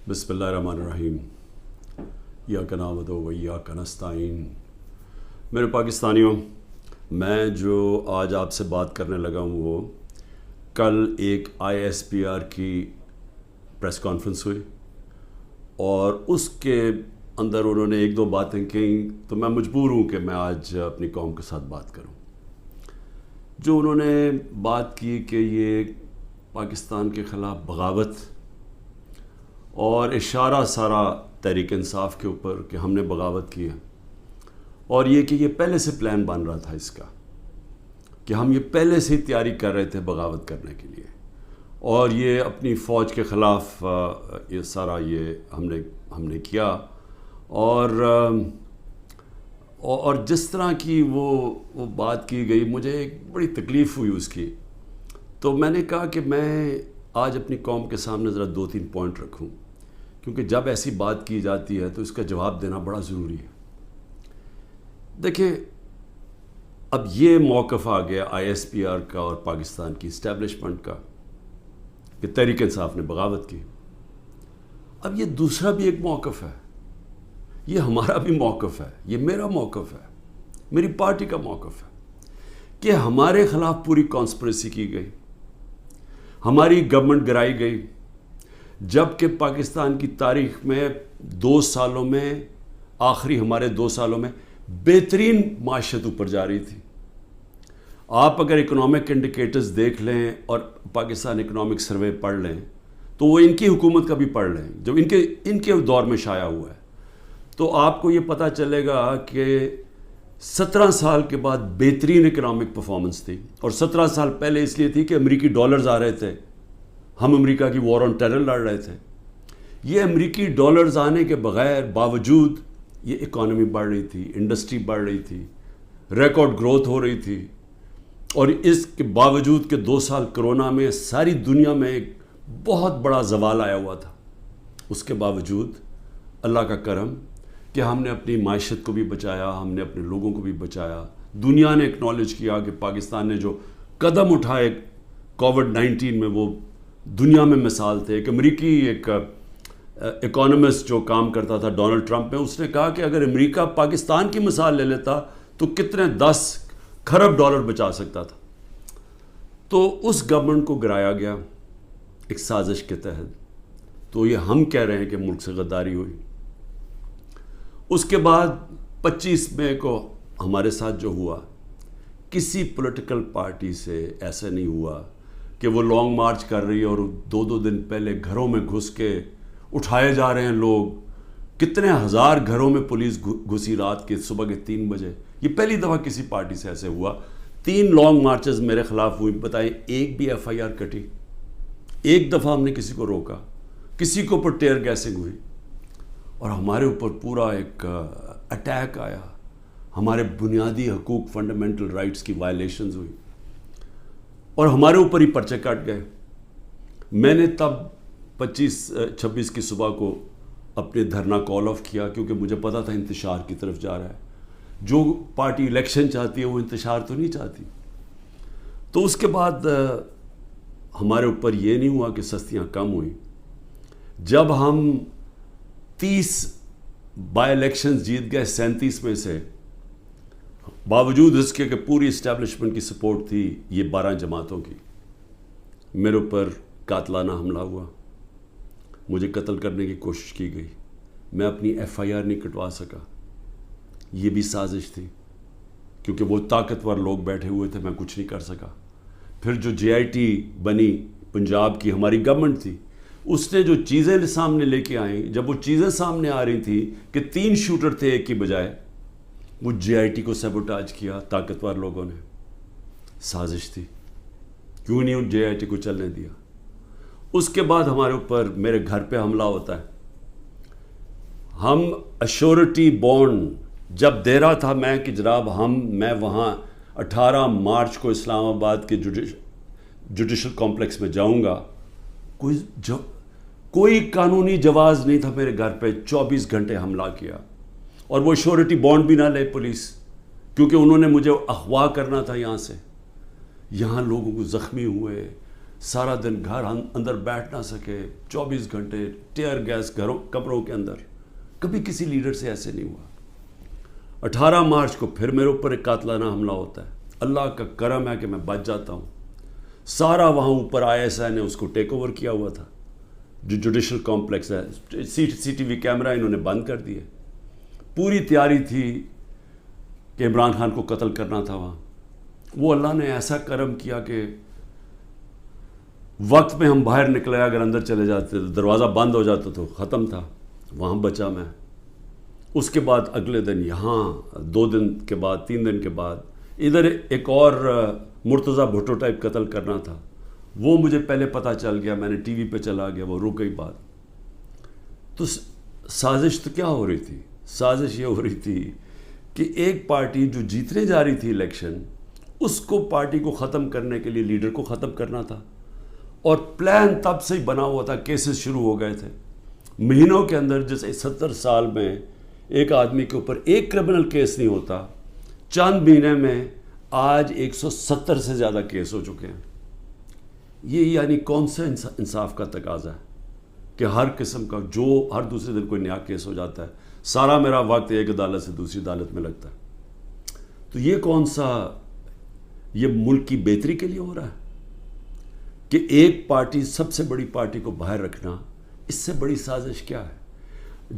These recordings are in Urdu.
بسم اللہ الرحمن الرحیم ایاک نعبد و ایاک نستعین۔ میرے پاکستانیوں، میں جو آج آپ سے بات کرنے لگا ہوں وہ کل ایک ISPR کی پریس کانفرنس ہوئی اور اس کے اندر انہوں نے ایک دو باتیں کہیں تو میں مجبور ہوں کہ میں آج اپنی قوم کے ساتھ بات کروں۔ جو انہوں نے بات کی کہ یہ پاکستان کے خلاف بغاوت اور اشارہ سارا تحریک انصاف کے اوپر کہ ہم نے بغاوت کی ہے، اور یہ کہ یہ پہلے سے پلان بن رہا تھا اس کا کہ ہم یہ پہلے سے ہی تیاری کر رہے تھے بغاوت کرنے کے لیے، اور یہ اپنی فوج کے خلاف یہ سارا یہ ہم نے کیا، اور جس طرح کی وہ بات کی گئی مجھے ایک بڑی تکلیف ہوئی اس کی۔ تو میں نے کہا کہ میں آج اپنی قوم کے سامنے ذرا 2-3 پوائنٹ رکھوں، کیونکہ جب ایسی بات کی جاتی ہے تو اس کا جواب دینا بڑا ضروری ہے۔ دیکھیں، اب یہ موقف آ گیا ISPR کا اور پاکستان کی اسٹیبلشمنٹ کا کہ تحریک انصاف نے بغاوت کی۔ اب یہ دوسرا بھی ایک موقف ہے، یہ ہمارا بھی موقف ہے، یہ میرا موقف ہے، میری پارٹی کا موقف ہے کہ ہمارے خلاف پوری کانسپریسی کی گئی، ہماری گورنمنٹ گرائی گئی، جبکہ پاکستان کی تاریخ میں 2 سالوں میں آخری ہمارے 2 سالوں میں بہترین معیشت اوپر جا رہی تھی۔ آپ اگر اکنامک انڈیکیٹرز دیکھ لیں اور پاکستان اکنامک سروے پڑھ لیں تو وہ ان کی حکومت کا بھی پڑھ لیں جو ان کے دور میں شائع ہوا ہے، تو آپ کو یہ پتہ چلے گا کہ 17 سال کے بعد بہترین اکنامک پرفارمنس تھی، اور 17 سال پہلے اس لیے تھی کہ امریکی ڈالرز آ رہے تھے، ہم امریکہ کی وار آن ٹیرر لڑ رہے تھے۔ یہ امریکی ڈالرز آنے کے باوجود یہ اکانومی بڑھ رہی تھی، انڈسٹری بڑھ رہی تھی، ریکارڈ گروتھ ہو رہی تھی، اور اس کے باوجود کہ 2 سال کرونا میں ساری دنیا میں ایک بہت بڑا زوال آیا ہوا تھا، اس کے باوجود اللہ کا کرم کہ ہم نے اپنی معیشت کو بھی بچایا، ہم نے اپنے لوگوں کو بھی بچایا۔ دنیا نے اکنالج کیا کہ پاکستان نے جو قدم اٹھائے کووڈ-19 میں وہ دنیا میں مثال تھے۔ ایک امریکی ایک اکانومسٹ جو کام کرتا تھا ڈونلڈ ٹرمپ میں، اس نے کہا کہ اگر امریکہ پاکستان کی مثال لے لیتا تو کتنے 10 کھرب ڈالر بچا سکتا تھا۔ تو اس گورنمنٹ کو گرایا گیا ایک سازش کے تحت، تو یہ ہم کہہ رہے ہیں کہ ملک سے غداری ہوئی۔ اس کے بعد 25 مئی کو ہمارے ساتھ جو ہوا، کسی پولیٹیکل پارٹی سے ایسا نہیں ہوا کہ وہ لانگ مارچ کر رہی ہے اور 2 دن پہلے گھروں میں گھس کے اٹھائے جا رہے ہیں لوگ، کتنے ہزار گھروں میں پولیس گھسی رات کے صبح کے 3 بجے۔ یہ پہلی دفعہ کسی پارٹی سے ایسے ہوا۔ 3 لانگ مارچز میرے خلاف ہوئی، بتائیں ایک بھی FIR کٹی؟ ایک دفعہ ہم نے کسی کو روکا؟ کسی کے اوپر ٹیئر گیسنگ ہوئی؟ اور ہمارے اوپر پورا ایک اٹیک آیا، ہمارے بنیادی حقوق فنڈامنٹل رائٹس کی وائلیشنز ہوئی، اور ہمارے اوپر ہی پرچے کٹ گئے۔ میں نے تب 26 کی صبح کو اپنے دھرنا کال آف کیا، کیونکہ مجھے پتا تھا انتشار کی طرف جا رہا ہے۔ جو پارٹی الیکشن چاہتی ہے وہ انتشار تو نہیں چاہتی۔ تو اس کے بعد ہمارے اوپر یہ نہیں ہوا کہ سستیاں کم ہوئیں، جب ہم 30 بائی الیکشنز جیت گئے 37 میں سے، باوجود اس کے کہ پوری اسٹیبلشمنٹ کی سپورٹ تھی یہ 12 جماعتوں کی، میرے اوپر قاتلانہ حملہ ہوا، مجھے قتل کرنے کی کوشش کی گئی، میں اپنی FIR نہیں کٹوا سکا۔ یہ بھی سازش تھی، کیونکہ وہ طاقتور لوگ بیٹھے ہوئے تھے، میں کچھ نہیں کر سکا۔ پھر جو JIT بنی پنجاب کی ہماری گورنمنٹ تھی، اس نے جو چیزیں سامنے لے کے آئیں، جب وہ چیزیں سامنے آ رہی تھیں کہ 3 شوٹر تھے ایک کی بجائے، وہ JIT کو سیبوٹاج کیا طاقتور لوگوں نے۔ سازش تھی، کیوں نہیں ان JIT کو چلنے دیا۔ اس کے بعد ہمارے اوپر میرے گھر پہ حملہ ہوتا ہے۔ ہم ایشورٹی بانڈ جب دے رہا تھا میں کہ جناب میں وہاں 18 مارچ کو اسلام آباد کے جوڈیشل کمپلیکس میں جاؤں گا، کوئی قانونی جواز نہیں تھا میرے گھر پہ، 24 گھنٹے حملہ کیا، اور وہ ایشورٹی بانڈ بھی نہ لے پولیس، کیونکہ انہوں نے مجھے اغوا کرنا تھا یہاں سے۔ یہاں لوگوں کو زخمی ہوئے، سارا دن گھر اندر بیٹھ نہ سکے، 24 گھنٹے ٹیئر گیس گھروں کمروں کے اندر. کبھی کسی لیڈر سے ایسے نہیں ہوا. 18 مارچ کو پھر میرے اوپر ایک قاتلانہ حملہ ہوتا ہے. اللہ کا کرم ہے کہ میں بچ جاتا ہوں. سارا وہاں اوپر ISI نے اس کو ٹیک اوور کیا ہوا تھا، جو جوڈیشل کمپلیکس ہے. CCTV کیمرہ انہوں نے بند کر دیے. پوری تیاری تھی کہ عمران خان کو قتل کرنا تھا وہاں. وہ اللہ نے ایسا کرم کیا کہ وقت میں ہم باہر نکلے، اگر اندر چلے جاتے تو دروازہ بند ہو جاتا تو ختم تھا. وہاں بچا میں. اس کے بعد اگلے دن یہاں، 2 دن کے بعد 3 دن کے بعد ادھر ایک اور مرتضیٰ بھٹو ٹائپ قتل کرنا تھا. وہ مجھے پہلے پتہ چل گیا، میں نے ٹی وی پہ چلا گیا، وہ رک گئی بات. تو سازش تو کیا ہو رہی تھی؟ سازش یہ ہو رہی تھی کہ ایک پارٹی جو جیتنے جا رہی تھی الیکشن، اس کو پارٹی کو ختم کرنے کے لیے لیڈر کو ختم کرنا تھا. اور پلان تب سے ہی بنا ہوا تھا. کیسز شروع ہو گئے تھے مہینوں کے اندر. جیسے 70 سال میں ایک آدمی کے اوپر ایک کرمنل کیس نہیں ہوتا، چند مہینے میں آج 170 سے زیادہ کیس ہو چکے ہیں. یہ یعنی کون سا انصاف کا تقاضا ہے کہ ہر قسم کا جو ہر دوسرے دن کوئی نیا کیس ہو جاتا ہے. سارا میرا وقت ایک عدالت سے دوسری عدالت میں لگتا ہے. تو یہ کون سا، یہ ملک کی بہتری کے لیے ہو رہا ہے کہ ایک پارٹی، سب سے بڑی پارٹی کو باہر رکھنا؟ اس سے بڑی سازش کیا ہے؟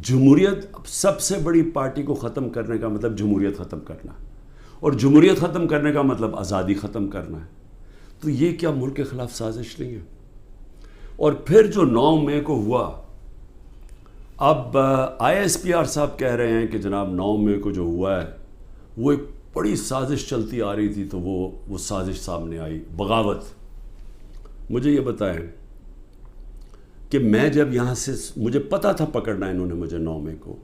جمہوریت، سب سے بڑی پارٹی کو ختم کرنے کا مطلب جمہوریت ختم کرنا ہے، اور جمہوریت ختم کرنے کا مطلب آزادی ختم کرنا ہے. تو یہ کیا ملک کے خلاف سازش نہیں ہے؟ اور پھر جو 9 مئی کو ہوا، اب ISPR صاحب کہہ رہے ہیں کہ جناب 9 مئی کو جو ہوا ہے وہ ایک بڑی سازش چلتی آ رہی تھی، تو وہ سازش سامنے آئی، بغاوت. مجھے یہ بتائیں کہ میں جب یہاں سے، مجھے پتا تھا پکڑنا انہوں نے مجھے 9 مئی کو،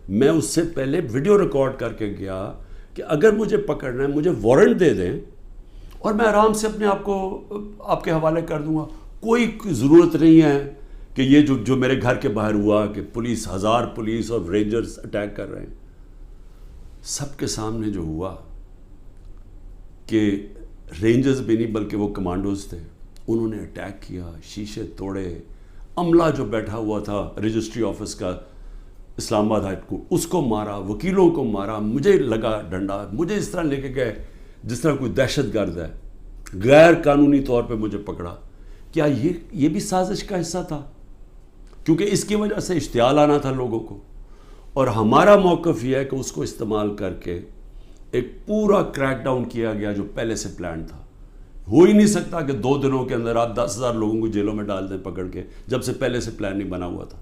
میں اس سے پہلے ویڈیو ریکارڈ کر کے گیا کہ اگر مجھے پکڑنا ہے مجھے وارنٹ دے دیں اور میں آرام سے اپنے آپ کو آپ کے حوالے کر دوں گا. کوئی ضرورت نہیں ہے کہ یہ جو میرے گھر کے باہر ہوا کہ پولیس، 1000 پولیس اور رینجرز اٹیک کر رہے ہیں. سب کے سامنے جو ہوا کہ رینجرز بھی نہیں بلکہ وہ کمانڈوز تھے، انہوں نے اٹیک کیا، شیشے توڑے. عملہ جو بیٹھا ہوا تھا رجسٹری آفس کا اسلام آباد ہائی کورٹ، اس کو مارا، وکیلوں کو مارا، مجھے لگا ڈنڈا، مجھے اس طرح لے کے گئے جس طرح کوئی دہشت گرد ہے. غیر قانونی طور پہ مجھے پکڑا. کیا یہ بھی سازش کا حصہ تھا؟ کیونکہ اس کی وجہ سے اشتعال آنا تھا لوگوں کو. اور ہمارا موقف یہ ہے کہ اس کو استعمال کر کے ایک پورا کریک ڈاؤن کیا گیا جو پہلے سے پلان تھا. ہو ہی نہیں سکتا کہ 2 دنوں کے اندر آپ 10,000 لوگوں کو جیلوں میں ڈال دیں پکڑ کے، جب سے پہلے سے پلان نہیں بنا ہوا تھا.